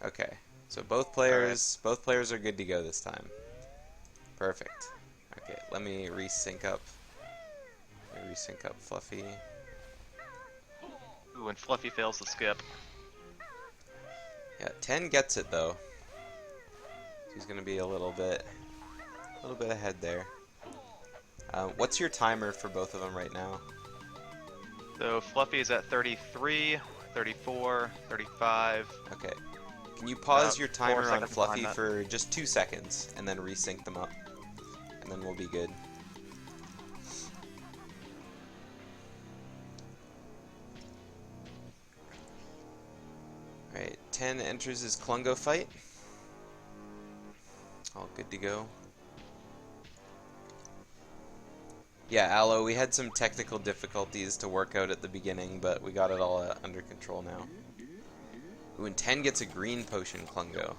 Okay. So both players are good to go this time. Perfect. Okay, let me resync up. Fluffy. Ooh, and Fluffy fails the skip. Yeah, 10 gets it though. He's gonna be a little bit ahead there. What's your timer for both of them right now? So Fluffy is at 33, 34, 35. Okay. Can you pause About your 4 timer on seconds behind Fluffy that. for just 2 seconds and then resync them up? And then we'll be good. Alright, 10 enters his Klungo fight. All good to go. Yeah, Aloe, we had some technical difficulties to work out at the beginning, but we got it all under control now. Ooh, and 10 gets a green potion Klungo.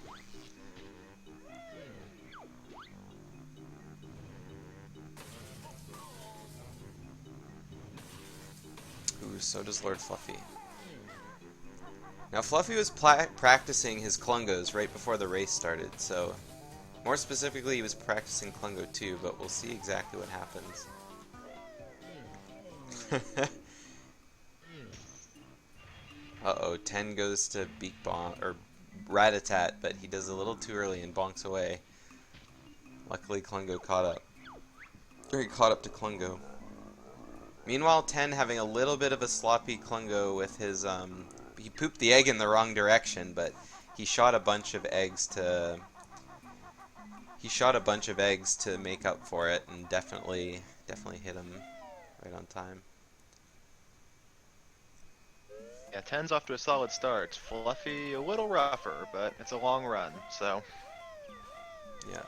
Ooh, so does Lord Fluffy. Now, Fluffy was practicing his Klungos right before the race started, so more specifically, he was practicing Klungo 2, but we'll see exactly what happens. Uh-oh, 10 goes to Beak Bomb, or Rat-a-tat, but he does a little too early and bonks away. Luckily, Klungo caught up. Or he caught up to Klungo. Meanwhile, 10 having a little bit of a sloppy Klungo with his, he pooped the egg in the wrong direction, but he shot a bunch of eggs to... He shot a bunch of eggs to make up for it, and definitely hit him right on time. Yeah, 10's off to a solid start. Fluffy a little rougher, but it's a long run, so. Yeah.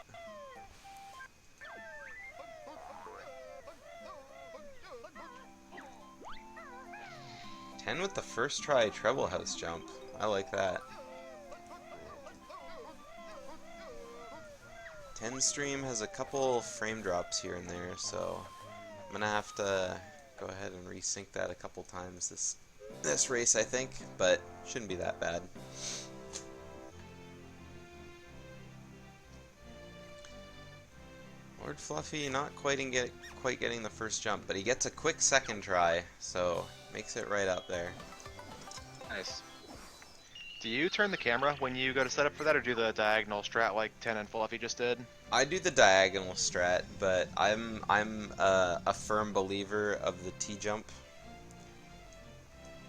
Ten with the first try treble house jump. I like that. 10 stream has a couple frame drops here and there, so I'm gonna have to go ahead and resync that a couple times this race, I think, but shouldn't be that bad. Lord Fluffy not quite getting the first jump, but he gets a quick second try, so makes it right up there. Nice. Do you turn the camera when you go to set up for that, or do the diagonal strat like 10 and Fluffy just did? I do the diagonal strat, but I'm a firm believer of the T-jump,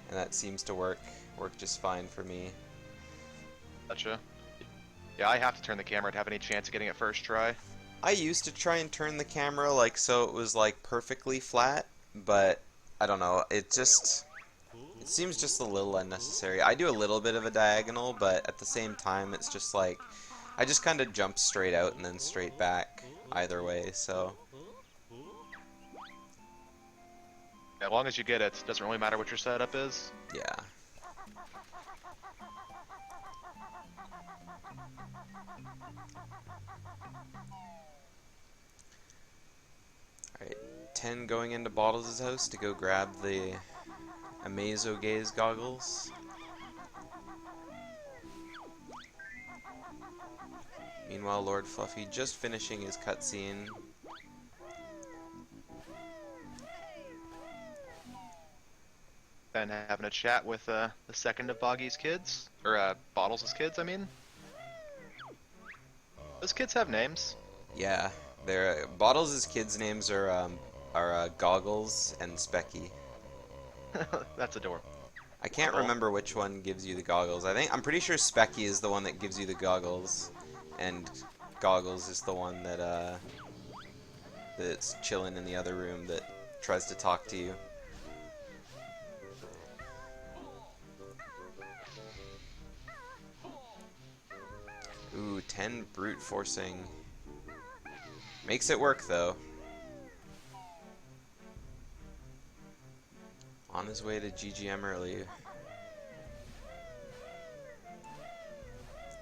and that seems to work just fine for me. Gotcha. Yeah, I have to turn the camera to have any chance of getting it first try. I used to try and turn the camera like so it was like perfectly flat, but I don't know, it seems just a little unnecessary. I do a little bit of a diagonal, but at the same time it's just like I just kind of jump straight out and then straight back either way, so As long as you get it, doesn't really matter what your setup is. yeah. Alright, 10 going into Bottles' house to go grab the Amazo Gaze goggles. Meanwhile, Lord Fluffy just finishing his cutscene. And having a chat with the second of Boggy's kids, or Bottles' kids, I mean. Those kids have names. Yeah, their Bottles' kids' names are Goggles and Specky. That's adorable. I can't remember which one gives you the goggles. I'm pretty sure Specky is the one that gives you the goggles, and Goggles is the one that's chilling in the other room that tries to talk to you. Ooh, 10 brute forcing. Makes it work though. On his way to GGM early.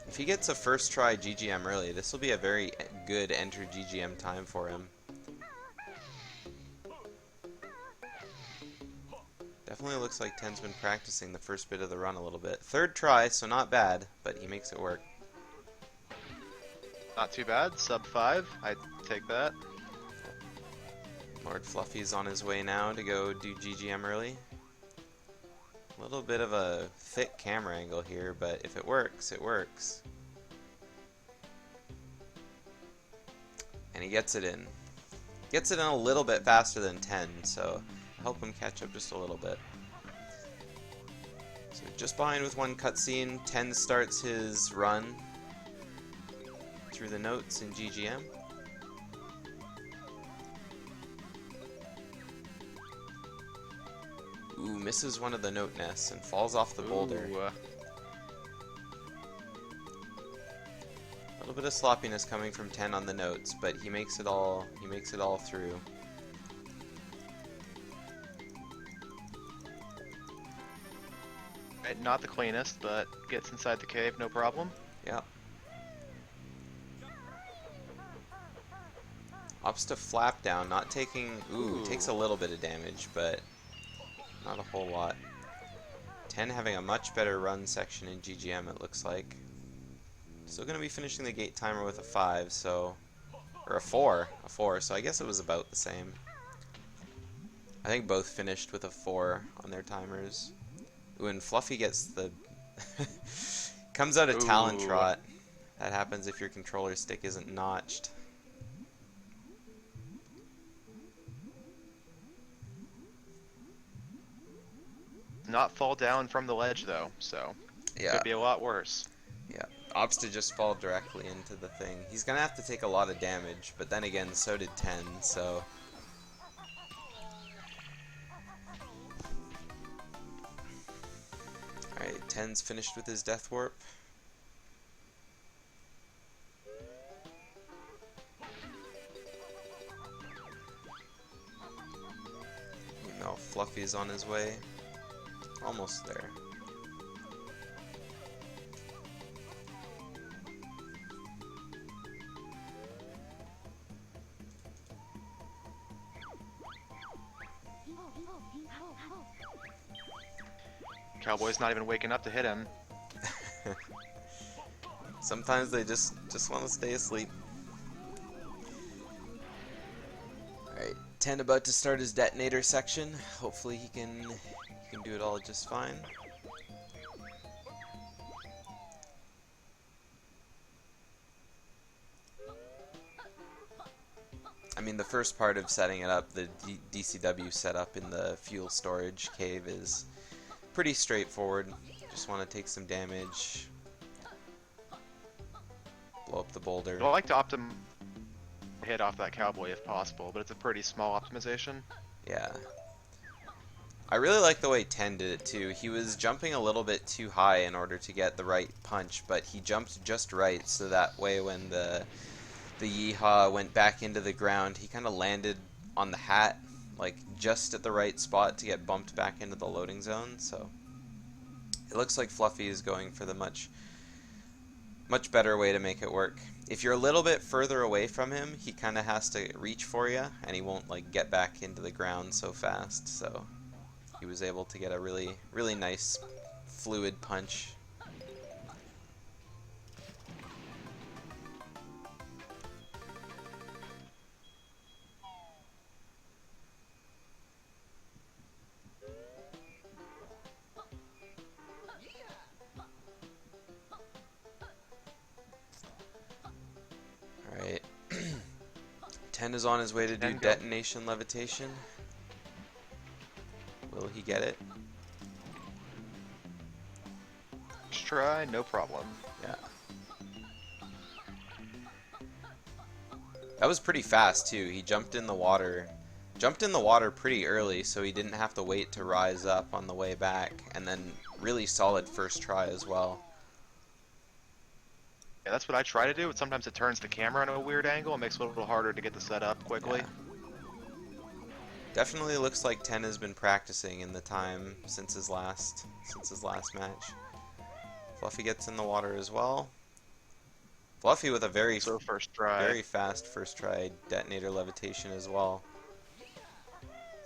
If he gets a first try GGM early, this will be a very good enter GGM time for him. definitely looks like Ten's been practicing the first bit of the run a little bit. Third try, so not bad, but he makes it work. Not too bad. Sub 5. I take that. LordFluffy's on his way now to go do GGM early. A little bit of a thick camera angle here, but if it works, it works. And he gets it in. Gets it in a little bit faster than 10, so help him catch up just a little bit. So just behind with one cutscene, 10 starts his run through the notes in GGM. Ooh, misses one of the note nests and falls off the boulder. Ooh. A little bit of sloppiness coming from 10 on the notes, but he makes it all through. Right, not the cleanest, but gets inside the cave, no problem. Yeah. Opts to flap down, not taking... Ooh, takes a little bit of damage, but not a whole lot. 10 having a much better run section in GGM, it looks like. Still going to be finishing the gate timer with a 5, so... Or a 4, so I guess it was about the same. I think both finished with a 4 on their timers. Ooh, and Fluffy gets the... comes out a Talon Trot. That happens if your controller stick isn't notched. Not fall down from the ledge though, so Yeah. could be a lot worse. Yeah, opts to just fall directly into the thing. He's gonna have to take a lot of damage, but then again, so did 10, so... Alright, 10's finished with his Death Warp. Now Fluffy's on his way. Almost there. Cowboy's not even waking up to hit him. Sometimes they just want to stay asleep. Alright, 10 about to start his detonator section. Hopefully he can do it all just fine. I mean, the first part of setting it up, the DCW setup in the fuel storage cave, is pretty straightforward. Just want to take some damage, blow up the boulder. Well, I like to hit off that cowboy if possible, but it's a pretty small optimization. Yeah. I really like the way 10 did it too. He was jumping a little bit too high in order to get the right punch, but he jumped just right, so that way when the Yeehaw went back into the ground, he kind of landed on the hat, like just at the right spot to get bumped back into the loading zone. So it looks like Fluffy is going for the much better way to make it work. If you're a little bit further away from him, he kind of has to reach for you, and he won't like get back into the ground so fast. So he was able to get a really nice fluid punch. Alright. 10 is on his way to do detonation levitation. Will he get it? Just try, no problem. Yeah. That was pretty fast too. He jumped in the water pretty early, so he didn't have to wait to rise up on the way back, and then really solid first try as well. Yeah, that's what I try to do, but sometimes it turns the camera in a weird angle and makes it a little harder to get the setup quickly. Yeah. Definitely looks like 10 has been practicing in the time since his last match. Fluffy gets in the water as well. Fluffy with a very fast first try detonator levitation as well.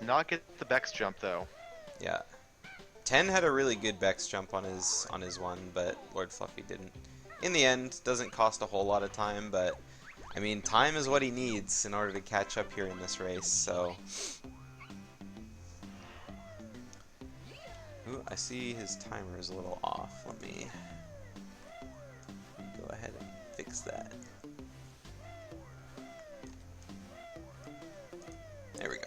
Not get the Bex jump though. Yeah. 10 had a really good Bex jump on his one, but LordFluffy didn't. In the end, doesn't cost a whole lot of time, but I mean, time is what he needs in order to catch up here in this race, so... Ooh, I see his timer is a little off. Let me go ahead and fix that. There we go.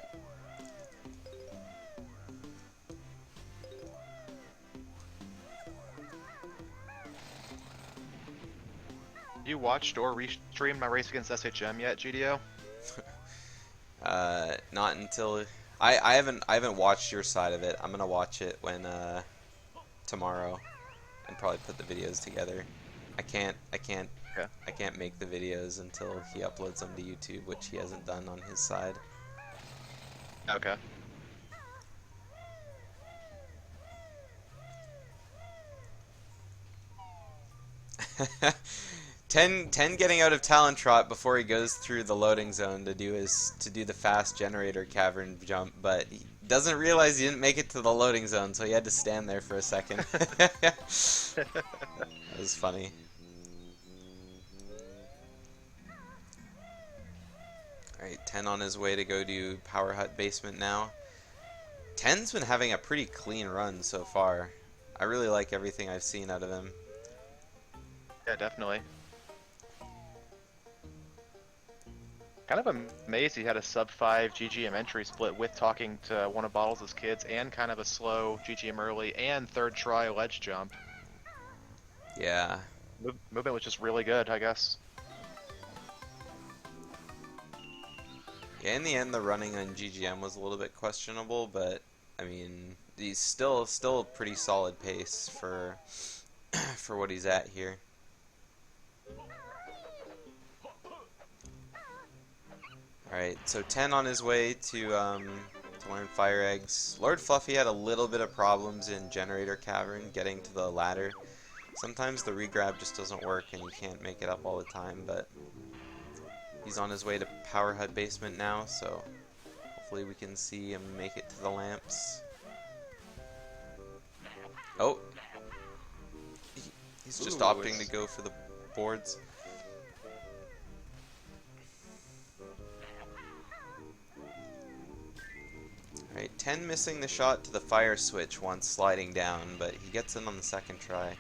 You watched or restreamed my race against SHM yet, GDO? Not until I haven't watched your side of it. I'm gonna watch it when tomorrow, and probably put the videos together. I can't Okay. I can't make the videos until he uploads them to YouTube, which he hasn't done on his side. Okay. Ten getting out of Talon Trot before he goes through the loading zone to do the fast generator cavern jump, but he doesn't realize he didn't make it to the loading zone, so he had to stand there for a second. That was funny. Alright, 10 on his way to go to Power Hut Basement now. 10's been having a pretty clean run so far. I really like everything I've seen out of him. Yeah, definitely. Kind of amazed he had a sub 5 GGM entry split with talking to one of Bottles' kids and kind of a slow GGM early and third try ledge jump. Yeah. Movement was just really good, I guess. Yeah, in the end, the running on GGM was a little bit questionable, but I mean, he's still a pretty solid pace for for what he's at here. Alright, so 10 on his way to learn Fire Eggs. LordFluffy had a little bit of problems in Generator Cavern getting to the ladder. Sometimes the regrab just doesn't work and you can't make it up all the time, but he's on his way to Power Hut Basement now, so hopefully we can see him make it to the lamps. Oh! He's just opting to go for the boards. Alright, 10 missing the shot to the fire switch once sliding down, but he gets in on the second try.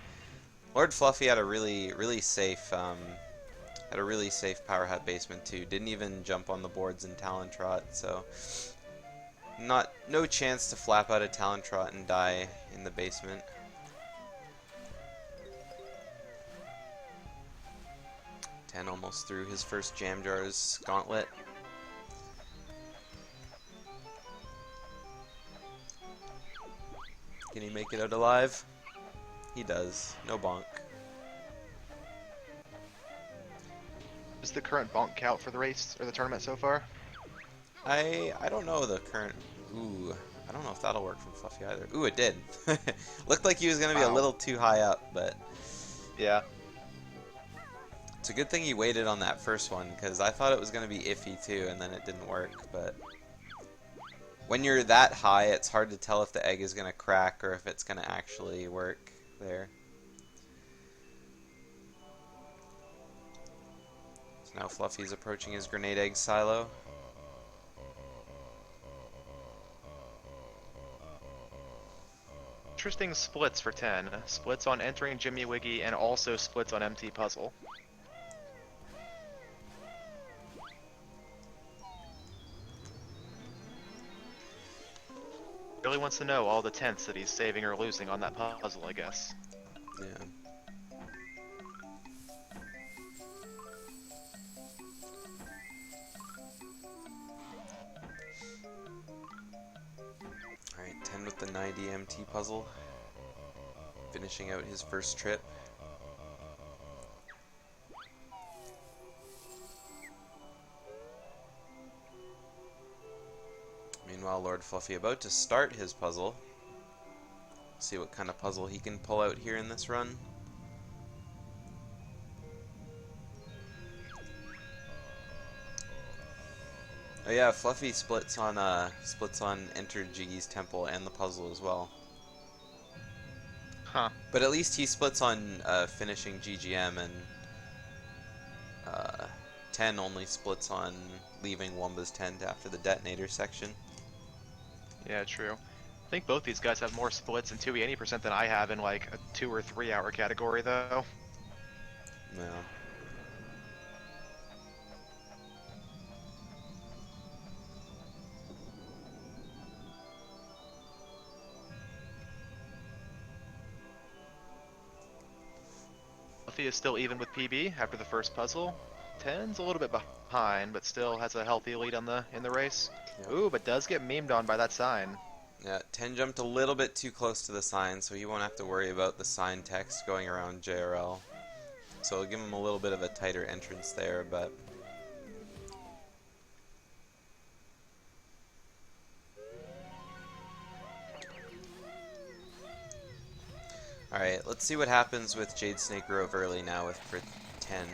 LordFluffy had a really safe Power Hut Basement too. Didn't even jump on the boards in Talon Trot, so no chance to flap out a Talon Trot and die in the basement. Ten almost through his first Jam Jars gauntlet. Can he make it out alive? He does. No bonk. Is the current bonk count for the race or the tournament so far? I don't know the current. Ooh, I don't know if that'll work from Fluffy either. Ooh, it did. Looked like he was gonna be a little too high up, but yeah. It's a good thing he waited on that first one, because I thought it was gonna be iffy too, and then it didn't work. But when you're that high, it's hard to tell if the egg is gonna crack or if it's gonna actually work there. So now Fluffy's approaching his grenade egg silo. Interesting splits for 10. Splits on entering Jimmy Wiggy and also splits on MT Puzzle. Really wants to know all the tenths that he's saving or losing on that puzzle, I guess. Yeah. Alright, 10 with the 90 MT puzzle. Finishing out his first trip. Meanwhile, LordFluffy about to start his puzzle. See what kind of puzzle he can pull out here in this run. Oh yeah, Fluffy splits on Enter Jiggy's Temple and the puzzle as well. Huh. But at least he splits on finishing GGM, and uh, 10 only splits on leaving Wumba's tent after the detonator section. Yeah, true. I think both these guys have more splits in 2e 80% than I have in like a 2 or 3 hour category though. Yeah. Fluffy is still even with PB after the first puzzle. 10's a little bit behind, but still has a healthy lead on the in the race. Yep. Ooh, but does get memed on by that sign. Yeah, 10 jumped a little bit too close to the sign, so he won't have to worry about the sign text going around JRL. So it'll give him a little bit of a tighter entrance there, but... Alright, let's see what happens with Jade Snake Grove early now for 10.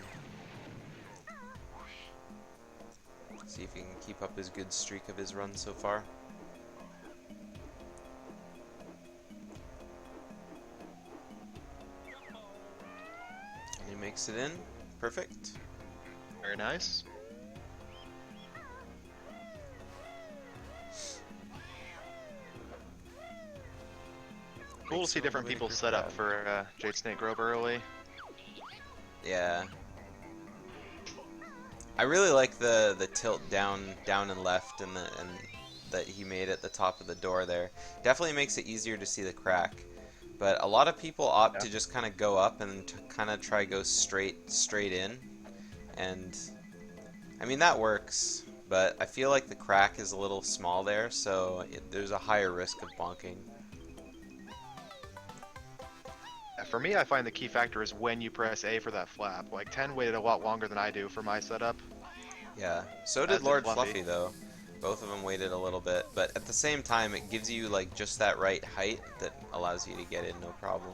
See if he can keep up his good streak of his run so far. And he makes it in. Perfect. Very nice. Cool to see different people set up for Jade Snake Grove early. Yeah. I really like the tilt down and left and that he made at the top of the door there. Definitely makes it easier to see the crack. But a lot of people opt to just kind of go up and kind of try go straight in. And I mean that works, but I feel like the crack is a little small there, so there's a higher risk of bonking. For me, I find the key factor is when you press A for that flap. Like 10 waited a lot longer than I do for my setup. Yeah, so did LordFluffy though. Both of them waited a little bit, but at the same time it gives you like just that right height that allows you to get in no problem.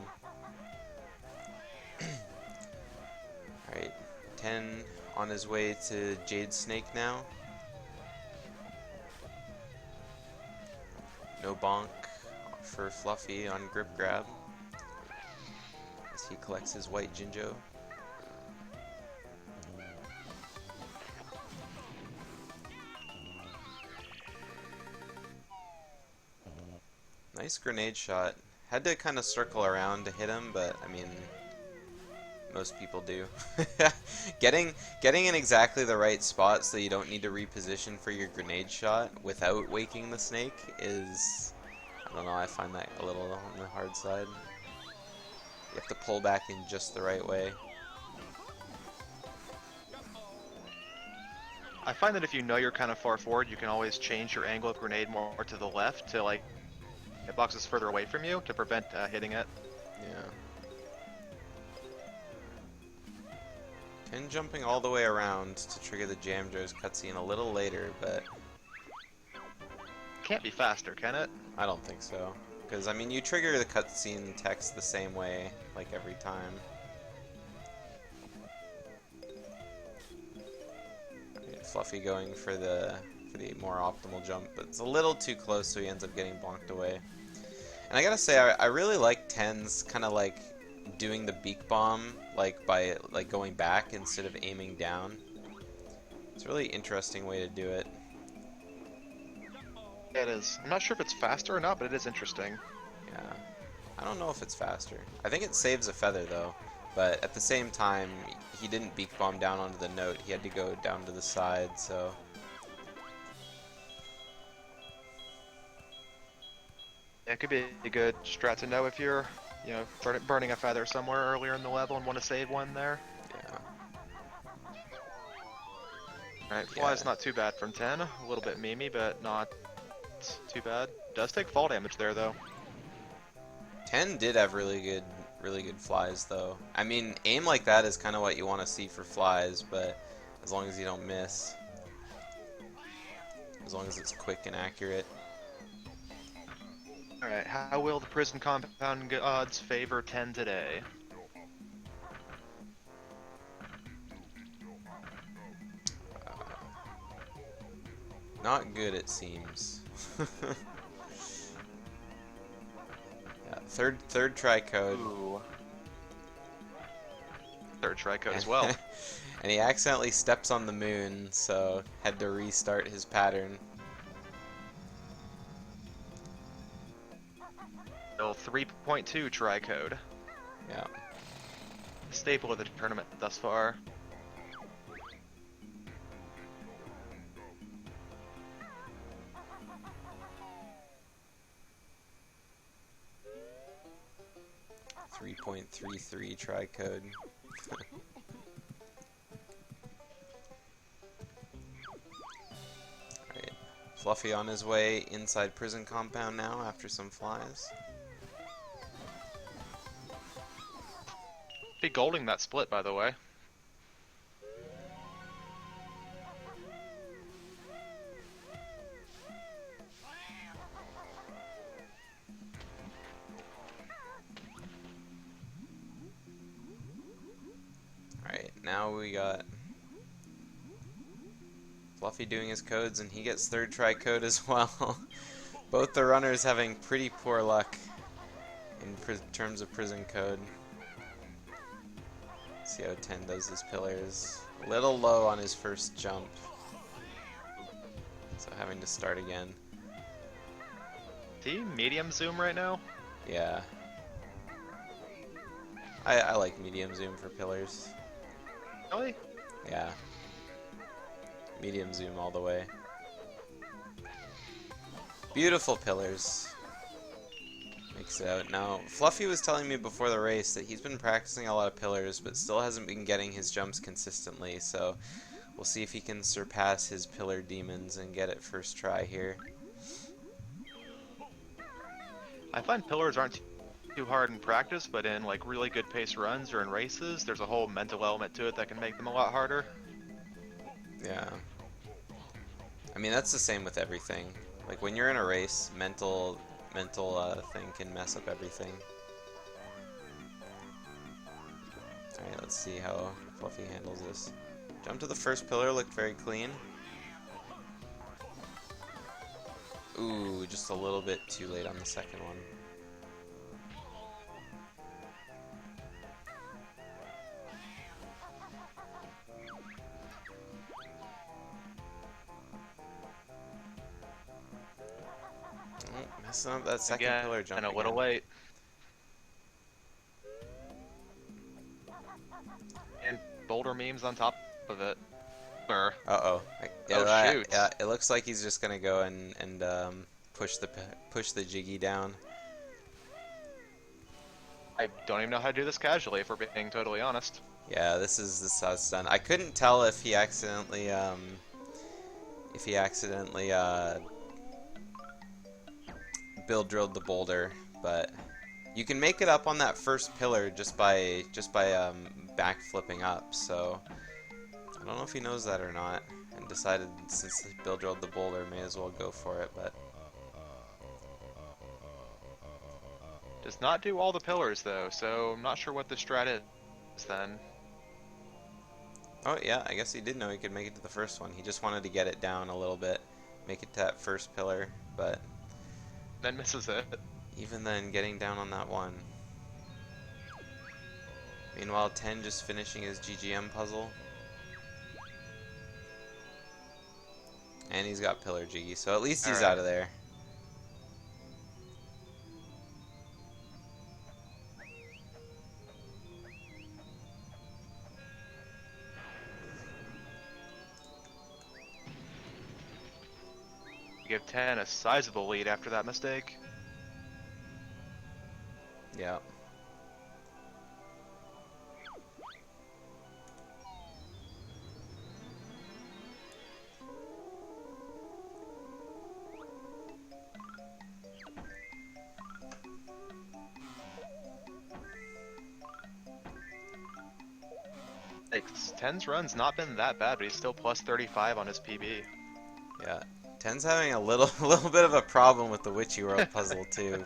Alright, 10 on his way to Jade Snake now. No bonk for Fluffy on grip grab as he collects his white Jinjo. Nice grenade shot. Had to kind of circle around to hit him, but I mean, most people do. Getting in exactly the right spot so you don't need to reposition for your grenade shot without waking the snake is, I don't know, I find that a little on the hard side. You have to pull back in just the right way. I find that if you know you're kind of far forward, you can always change your angle of grenade more to the left to like it boxes further away from you to prevent hitting it. Yeah. 10 jumping all the way around to trigger the Jam Joe's cutscene a little later, but Can't be faster, can it? I don't think so. Because, I mean, you trigger the cutscene text the same way, like, every time. Right, Fluffy going for the more optimal jump, but it's a little too close, so he ends up getting blocked away. And I gotta say, I really like 10's kind of like doing the beak bomb, like by like going back instead of aiming down. It's a really interesting way to do it. It is. I'm not sure if it's faster or not, but it is interesting. Yeah. I don't know if it's faster. I think it saves a feather though, but at the same time, he didn't beak bomb down onto the note. He had to go down to the side, so. It could be a good strat to know if you're, you know, burning a feather somewhere earlier in the level and want to save one there. Yeah. Alright, fly's not too bad from 10. A little bit memey, but not too bad. Does take fall damage there though. 10 did have really good flies though. I mean, aim like that is kind of what you want to see for flies, but as long as you don't miss. As long as it's quick and accurate. Alright, how will the prison compound gods favor 10 today? Not good, it seems. Yeah, Third try code. Ooh. Third try code as well. And he accidentally steps on the moon, so had to restart his pattern. Still 3.2 try code. Yeah. Staple of the tournament thus far. .33 try code. Alright. Fluffy on his way inside prison compound now after some flies. Be golding that split, by the way. Alright, now we got Fluffy doing his codes, and he gets third try code as well. Both the runners having pretty poor luck in terms of prison code. See how 10 does his pillars. A little low on his first jump, so having to start again. Is he medium zoom right now? Yeah. I like medium zoom for pillars. Really? Yeah. Medium zoom all the way. Beautiful pillars. Makes it out. Now, Fluffy was telling me before the race that he's been practicing a lot of pillars, but still hasn't been getting his jumps consistently, so we'll see if he can surpass his pillar demons and get it first try here. I find pillars aren't too hard in practice, but in like really good pace runs or in races, there's a whole mental element to it that can make them a lot harder. Yeah. I mean, that's the same with everything. Like, when you're in a race, mental thing can mess up everything. Alright, let's see how Fluffy handles this. Jump to the first pillar, looked very clean. Ooh, just a little bit too late on the second one. Oh, messing up that second Again, pillar jump and a little again. late. And boulder memes on top of it. Uh-oh. Oh, shoot. Yeah, it looks like he's just gonna go and push the jiggy down. I don't even know how to do this casually, if we're being totally honest. Yeah, this is how it's done. I couldn't tell if he accidentally Bill drilled the boulder, but you can make it up on that first pillar just by back flipping up. So I don't know if he knows that or not, and decided since Bill drilled the boulder, may as well go for it. But Does not do all the pillars though, so I'm not sure what the strat is then. oh yeah, I guess he did know he could make it to the first one. He just wanted to get it down a little bit, make it to that first pillar, but Then misses it. even then, getting down on that one. Meanwhile, 10 just finishing his GGM puzzle. And he's got pillar jiggy, so at least he's Alright. out of there. Give 10 a sizable lead after that mistake. Yeah. Like, 10's run's not been that bad, but he's still plus 35 on his PB. Yeah. 10's having a little bit of a problem with the Witchy World puzzle too.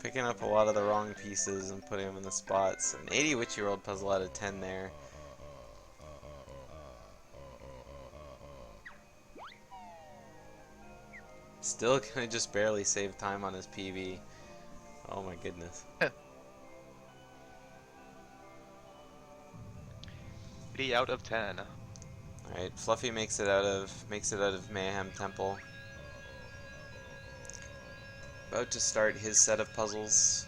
Picking up a lot of the wrong pieces and putting them in the spots. An 80 Witchy World puzzle out of 10 there. Still gonna just barely save time on his PB. Oh my goodness. 80 out of 10. Alright, Fluffy makes it out of Mayhem Temple. About to start his set of puzzles.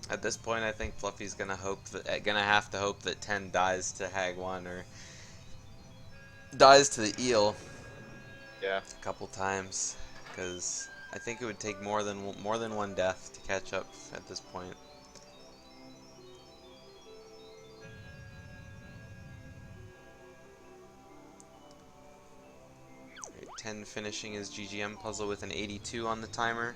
At this point, I think Fluffy's gonna have to hope that 10 dies to Hag 1 or dies to the eel Yeah. a couple times, because I think it would take more than one death to catch up at this point. Right, 10 finishing his GGM puzzle with an 82 on the timer.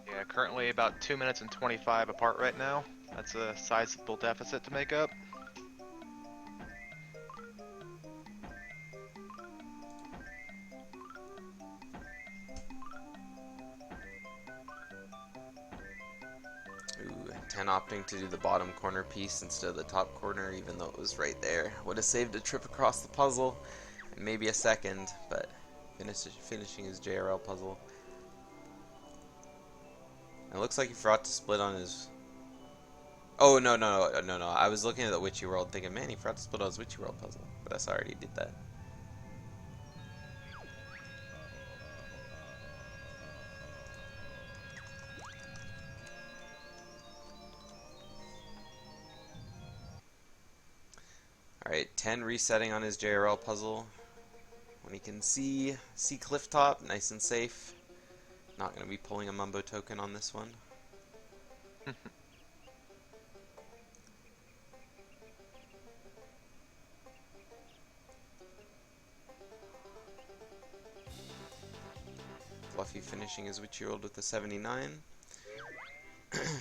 Yeah, currently about 2 minutes and 25 apart right now. That's a sizable deficit to make up. Ooh, 10 opting to do the bottom corner piece instead of the top corner, even though it was right there. Would have saved a trip across the puzzle, and maybe a second, but finishing his JRL puzzle. It looks like he forgot to split on his... Oh, no. I was looking at the Witchy World thinking, man, he forgot to split on his Witchy World puzzle. But I saw already did that. Alright, 10 resetting on his JRL puzzle. When he can see cliff top, nice and safe. Not going to be pulling a Mumbo token on this one. Fluffy finishing his Witchy World with a 79.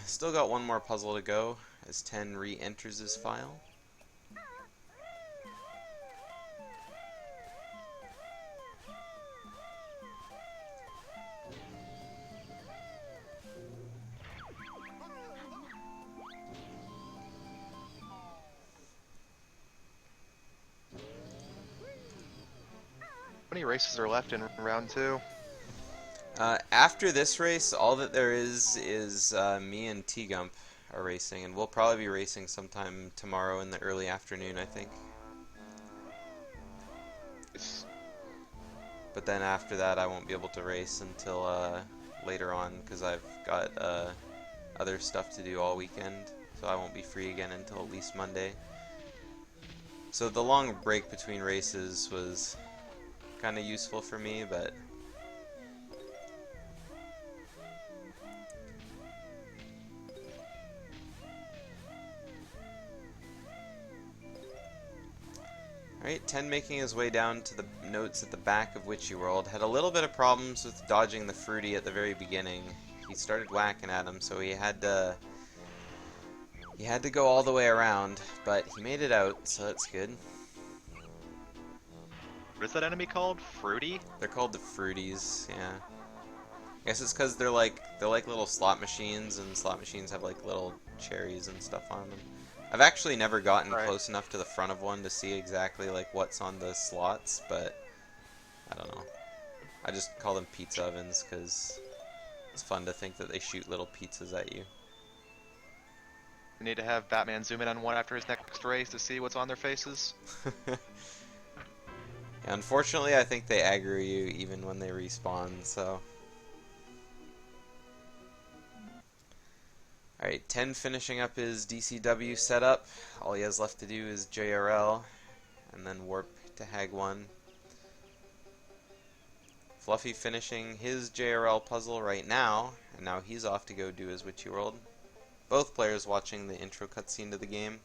Still got one more puzzle to go as 10 re-enters his file. How many races are left in round 2? After this race, all that there is me and T-Gump are racing, and we'll probably be racing sometime tomorrow in the early afternoon, I think. But then after that, I won't be able to race until later on, because I've got other stuff to do all weekend, so I won't be free again until at least Monday. So the long break between races was kind of useful for me, but... Alright, 10 making his way down to the notes at the back of Witchy World. Had a little bit of problems with dodging the Fruity at the very beginning. He started whacking at him, so he had to go all the way around, but he made it out, so that's good. What is that enemy called? Fruity? They're called the Fruities, yeah. I guess it's because they're like little slot machines, and slot machines have like little cherries and stuff on them. I've actually never gotten close enough to the front of one to see exactly like what's on the slots, but I don't know. I just call them pizza ovens because it's fun to think that they shoot little pizzas at you. We need to have Batman zoom in on one after his next race to see what's on their faces. Yeah, unfortunately, I think they aggro you even when they respawn, so... Alright, 10 finishing up his DCW setup. All he has left to do is JRL, and then warp to Hag 1. Fluffy finishing his JRL puzzle right now, and now he's off to go do his Witchy World. Both players watching the intro cutscene to the game.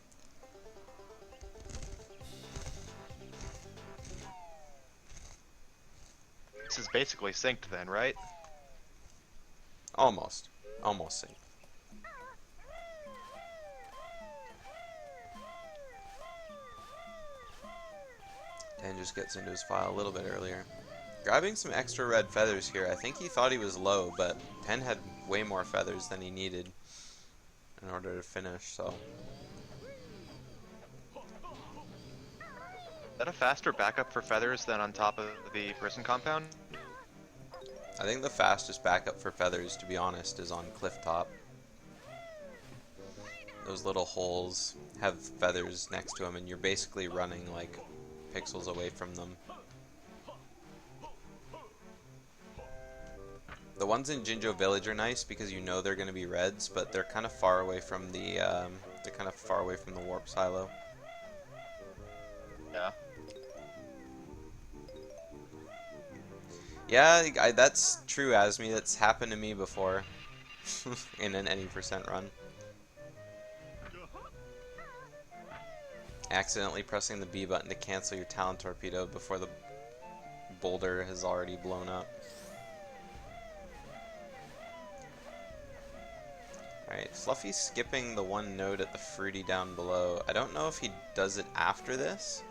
This is basically synced then, right? Almost. Almost synced. And just gets into his file a little bit earlier. Grabbing some extra red feathers here. I think he thought he was low, but 10 had way more feathers than he needed in order to finish, so. Is that a faster backup for feathers than on top of the prison compound? I think the fastest backup for feathers, to be honest, is on cliff top. Those little holes have feathers next to them, and you're basically running like pixels away from them. The ones in Jinjo Village are nice because you know they're going to be reds, but they're kind of far away from the warp silo. Yeah. Yeah, that's true, Asmi. That's happened to me before in an any percent run. Accidentally pressing the B button to cancel your talent torpedo before the boulder has already blown up. Alright, Fluffy's skipping the one node at the fruity down below. I don't know if he does it after this.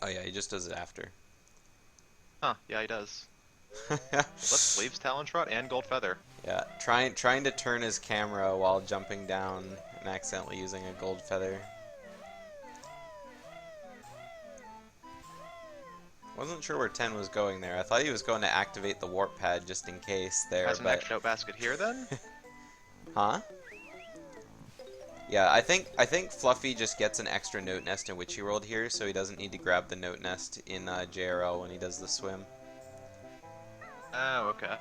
Oh yeah, he just does it after. Huh, yeah, he does. Let's leaves Talon Trot and Gold Feather. Yeah, trying to turn his camera while jumping down and accidentally using a gold feather. Wasn't sure where 10 was going there. I thought he was going to activate the warp pad just in case there, Has an but... extra note basket here then? Huh? Yeah, I think Fluffy just gets an extra note nest in Witchy World here, so he doesn't need to grab the note nest in JRL when he does the swim. Oh, okay.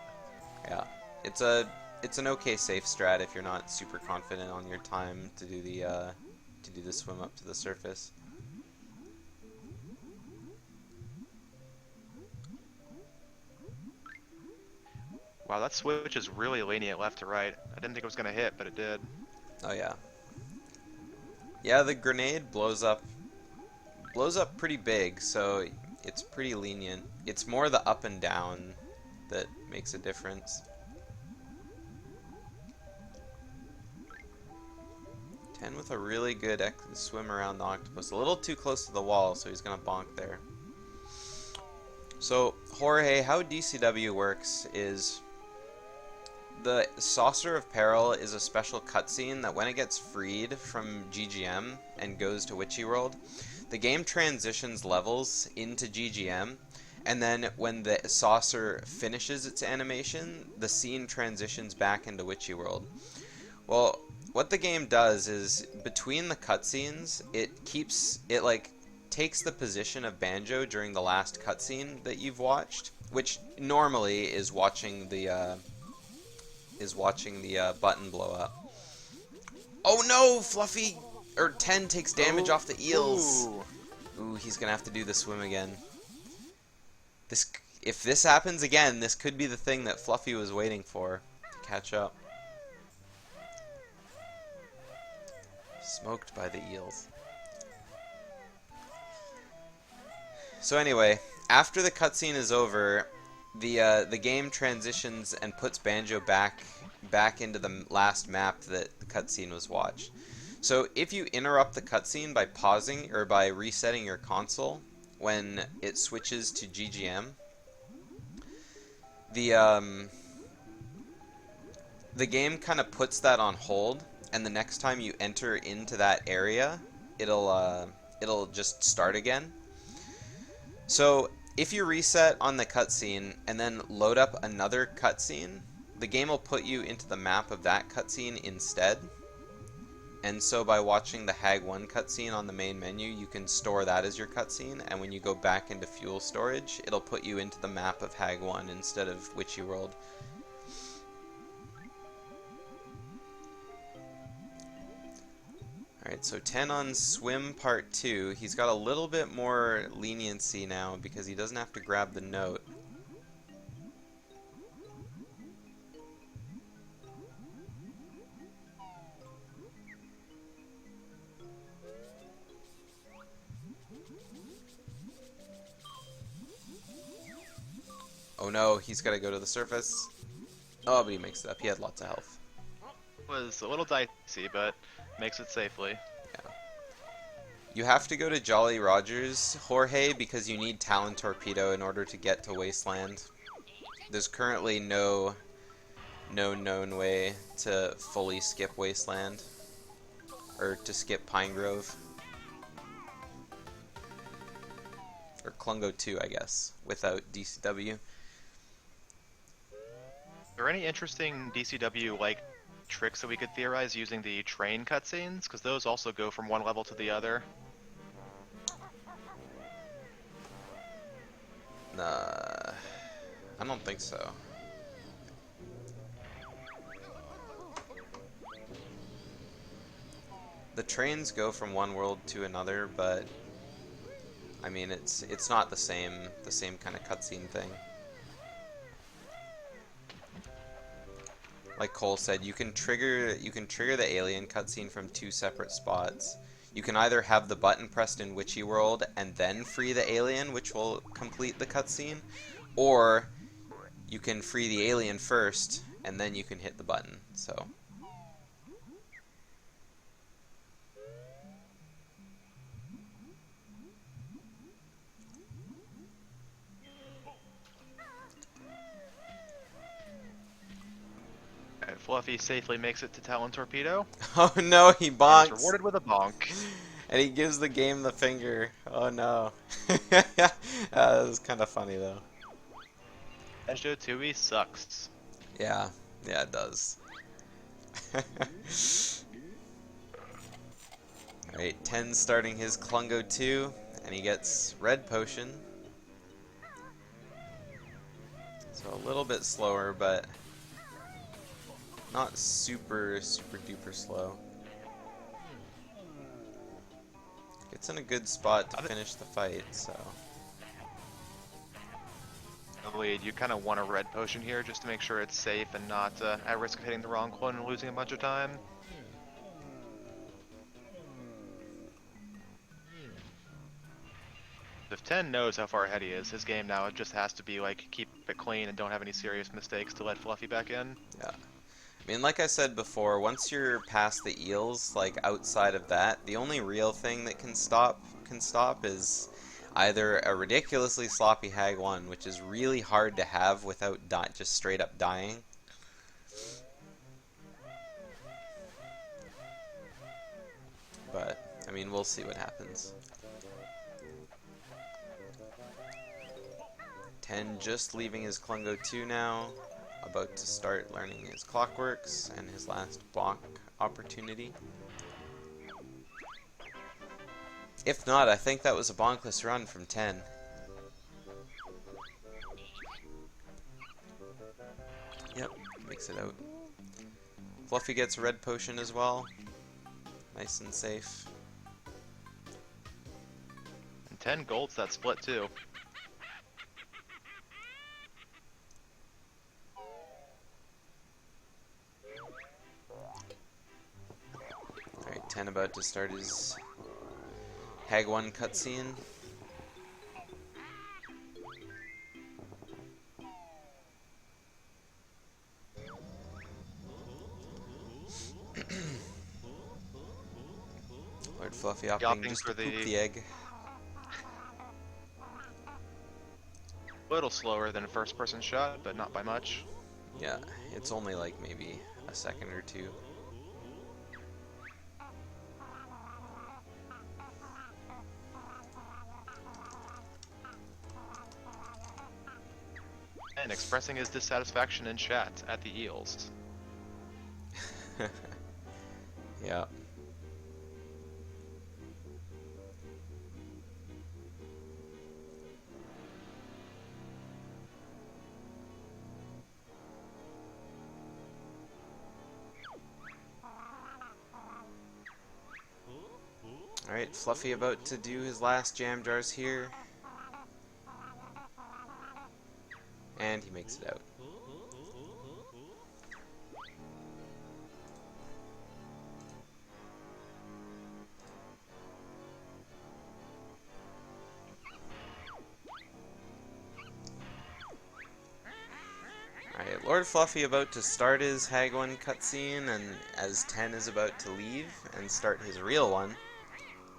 Yeah, it's an okay safe strat if you're not super confident on your time to do the swim up to the surface. Wow, that switch is really lenient left to right. I didn't think it was gonna hit, but it did. Oh yeah. Yeah, the grenade blows up pretty big, so it's pretty lenient. It's more the up and down that makes a difference. 10 with a really good swim around the octopus. A little too close to the wall, so he's gonna bonk there. So, Jorge, how DCW works is the Saucer of Peril is a special cutscene that when it gets freed from GGM and goes to Witchy World, the game transitions levels into GGM, and then when the saucer finishes its animation, the scene transitions back into Witchy World. Well, what the game does is between the cutscenes, it takes the position of Banjo during the last cutscene that you've watched, which normally is watching the button blow up. Oh no, Fluffy or 10 takes damage off the eels. Ooh, he's gonna have to do the swim again. If this happens again, this could be the thing that Fluffy was waiting for to catch up. Smoked by the eels. So anyway, after the cutscene is over, the game transitions and puts Banjo back into the last map that the cutscene was watched. So if you interrupt the cutscene by pausing or by resetting your console when it switches to GGM, the game kind of puts that on hold, and the next time you enter into that area, it'll just start again. So if you reset on the cutscene and then load up another cutscene, the game will put you into the map of that cutscene instead. And so by watching the Hag 1 cutscene on the main menu, you can store that as your cutscene, and when you go back into fuel storage, it'll put you into the map of Hag 1 instead of Witchy World. Alright, so 10 on Swim Part 2. He's got a little bit more leniency now because he doesn't have to grab the note. Oh no, he's got to go to the surface. Oh, but he makes it up. He had lots of health. Was a little dicey, but makes it safely. Yeah. You have to go to Jolly Rogers, Jorge, because you need Talon Torpedo in order to get to Wasteland. There's currently no known way to fully skip Wasteland, or to skip Pine Grove, or Klungo 2, I guess, without DCW. Are there any interesting DCW like tricks that we could theorize using the train cutscenes? Because those also go from one level to the other. I don't think so. The trains go from one world to another, but I mean it's not the same kind of cutscene thing. Like Cole said, you can trigger the alien cutscene from two separate spots. You can either have the button pressed in Witchy World and then free the alien, which will complete the cutscene, or you can free the alien first and then you can hit the button. So Alright, Fluffy safely makes it to Talon Torpedo. oh no, he And bonks. is rewarded with a bonk. And he gives the game the finger. Oh no. That was kind of funny though. Banjo-Tooie sucks. Yeah, it does. Alright, 10 starting his Klungo 2, and he gets Red Potion. So a little bit slower, but not super duper slow. It's in a good spot to finish the fight, so. Lead, you kind of want a red potion here just to make sure it's safe and not at risk of hitting the wrong clone and losing a bunch of time. If 10 knows how far ahead he is, his game now just has to be like keep it clean and don't have any serious mistakes to let Fluffy back in. Yeah. I mean, like I said before, once you're past the eels, like outside of that, the only real thing that can stop is either a ridiculously sloppy Hag 1, which is really hard to have without just straight up dying. But, I mean, we'll see what happens. 10 just leaving his Klungo 2 now, about to start learning his Clockworks and his last bonk opportunity. If not, I think that was a bonkless run from 10. Yep, makes it out. Fluffy gets a red potion as well. Nice and safe. And 10 golds that split too. Alright, 10 about to start his Hag 1 cutscene. LordFluffy opting just to poop the egg. A little slower than a first person shot, but not by much. Yeah, it's only like maybe a second or two. And expressing his dissatisfaction in chat at the eels. Yeah. Alright, Fluffy about to do his last jam jars here. And he makes it out. Alright, LordFluffy about to start his Hag 1 cutscene, and as 10 is about to leave and start his real one.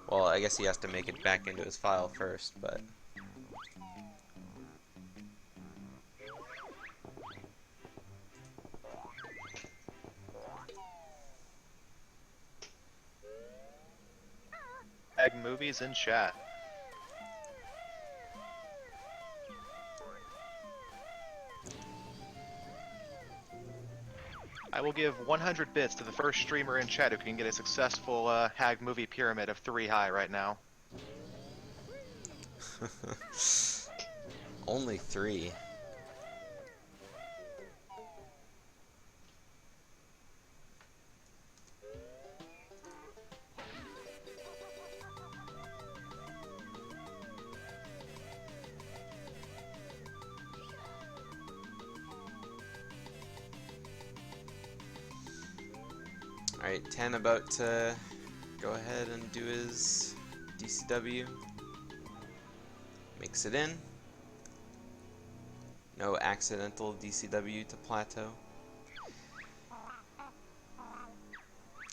Well, I guess he has to make it back into his file first, but... Egg movies in chat. I will give 100 bits to the first streamer in chat who can get a successful hag movie pyramid of 3 high right now. Only 3. Alright, 10 about to go ahead and do his DCW. Makes it in. No accidental DCW to plateau.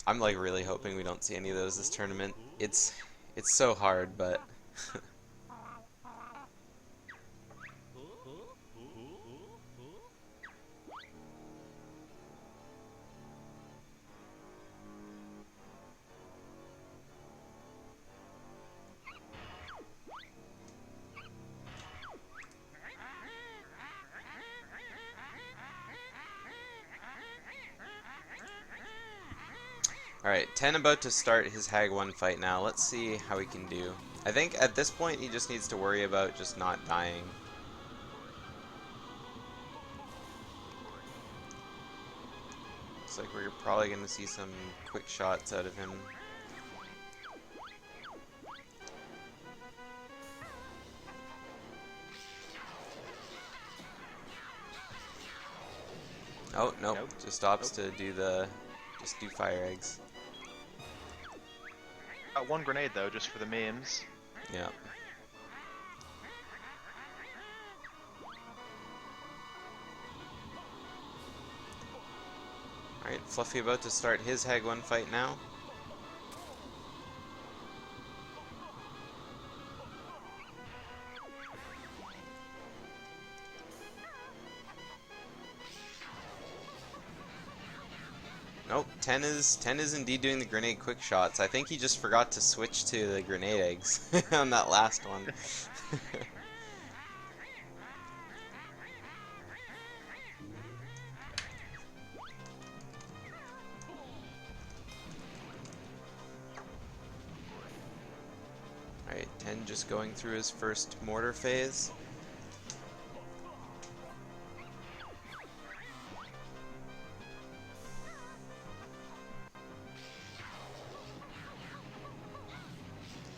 I'm like really hoping we don't see any of those this tournament. It's so hard, but Alright, 10 about to start his Hag 1 fight now. Let's see how he can do. I think at this point he just needs to worry about just not dying. Looks like we're probably going to see some quick shots out of him. Oh, nope. Just stops to do the... just do fire eggs. Got 1 grenade though, just for the memes. Yeah. Alright, Fluffy about to start his Hag 1 fight now. Nope, 10 is indeed doing the grenade quick shots. I think he just forgot to switch to the grenade eggs on that last one. Alright, 10 just going through his first mortar phase.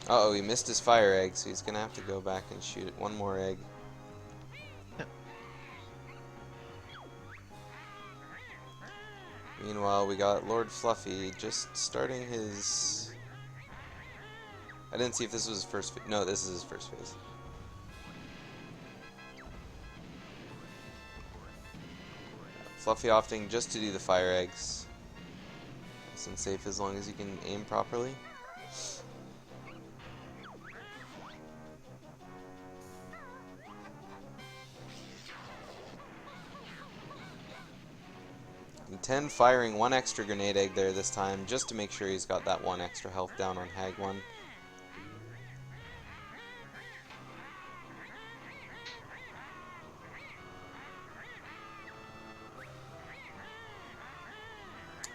Uh-oh, he missed his fire egg, so he's gonna have to go back and shoot it. 1 more egg. Meanwhile, we got LordFluffy just starting his... I didn't see if this was his first phase. No, this is his first phase. Fluffy opting just to do the fire eggs. Nice and safe as long as you can aim properly. And 10 firing 1 extra grenade egg there this time, just to make sure he's got that 1 extra health down on Hag 1.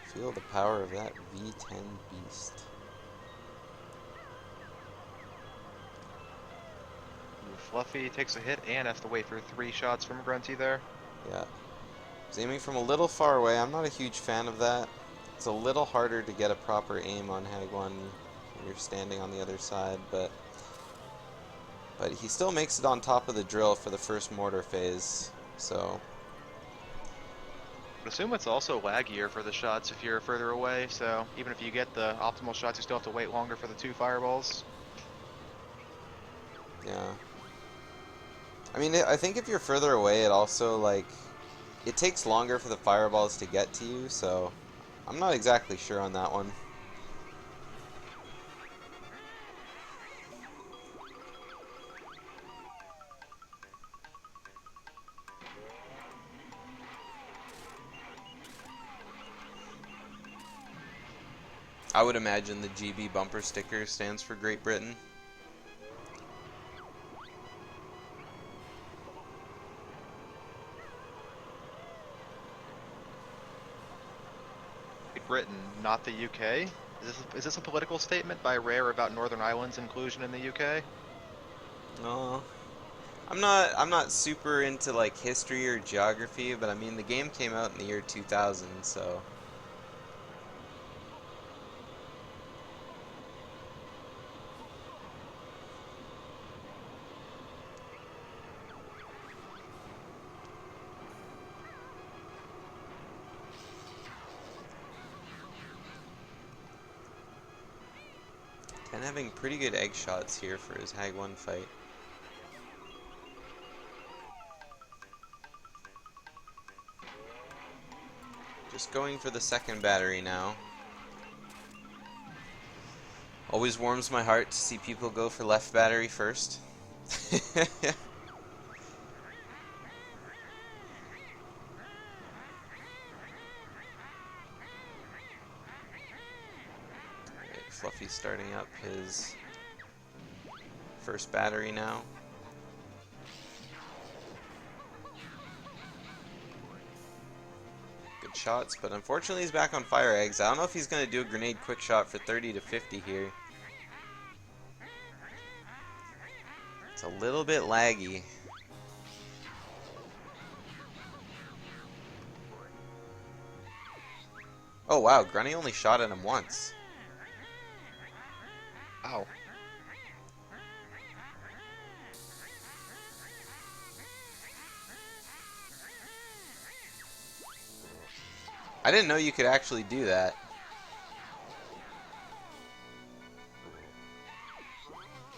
Feel the power of that V10 beast. Fluffy takes a hit and has to wait for 3 shots from Grunty there. Yeah. He's aiming from a little far away. I'm not a huge fan of that. It's a little harder to get a proper aim on Hag 1 when you're standing on the other side, but he still makes it on top of the drill for the first mortar phase, so... I assume it's also laggier for the shots if you're further away, so even if you get the optimal shots, you still have to wait longer for the 2 fireballs. Yeah. I mean, I think if you're further away, it also, like, it takes longer for the fireballs to get to you, so I'm not exactly sure on that one. I would imagine the GB bumper sticker stands for Great Britain. Great Britain, not the UK? Is this a political statement by Rare about Northern Ireland's inclusion in the UK? No, I'm not super into like history or geography, but I mean the game came out in the year 2000, so. Ten having pretty good egg shots here for his Hag 1 fight. Just going for the second battery now. Always warms my heart to see people go for left battery first. Fluffy starting up his first battery now. Good shots, but unfortunately he's back on fire eggs. I don't know if he's going to do a grenade quick shot for 30 to 50 here. It's a little bit laggy. Oh wow, Grunny only shot at him once. Ow. I didn't know you could actually do that.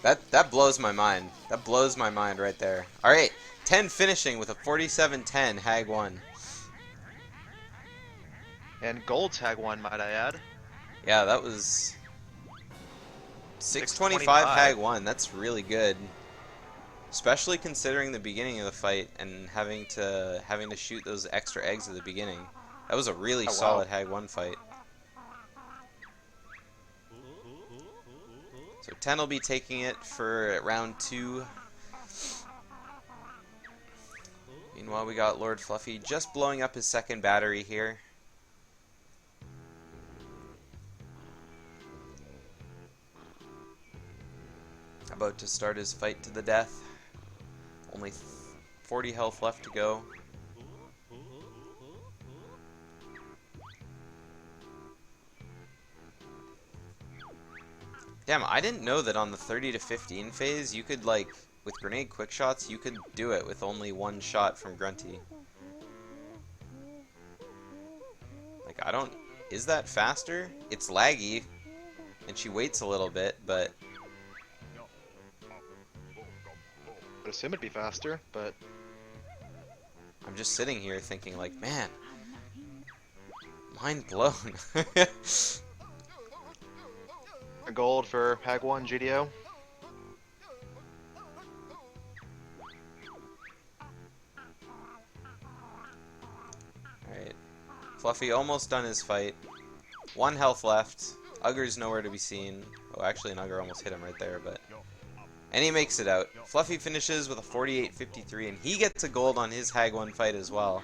That blows my mind. That blows my mind right there. Alright, 10 finishing with a 47-10 Hag 1. And Gold's Hag 1, might I add. Yeah, that was 625 Hag 1. That's really good. Especially considering the beginning of the fight and having to shoot those extra eggs at the beginning. That was a really solid Hag 1 fight. So 10 will be taking it for round 2. Meanwhile, we got LordFluffy just blowing up his second battery here. About to start his fight to the death. Only 40 health left to go. Damn, I didn't know that on the 30 to 15 phase, you could, like, with grenade quick shots, you could do it with only one shot from Grunty. Like, I don't... Is that faster? It's laggy, and she waits a little bit, but... I'd assume it'd be faster, but... I'm just sitting here thinking, like, man... Mind blown. Gold for Hag 1 GDO. Alright. Fluffy almost done his fight. 1 health left. Ugger's nowhere to be seen. Oh, actually, an Ugger almost hit him right there, but... And he makes it out. Fluffy finishes with a 48-53, and he gets a gold on his Hag 1 fight as well.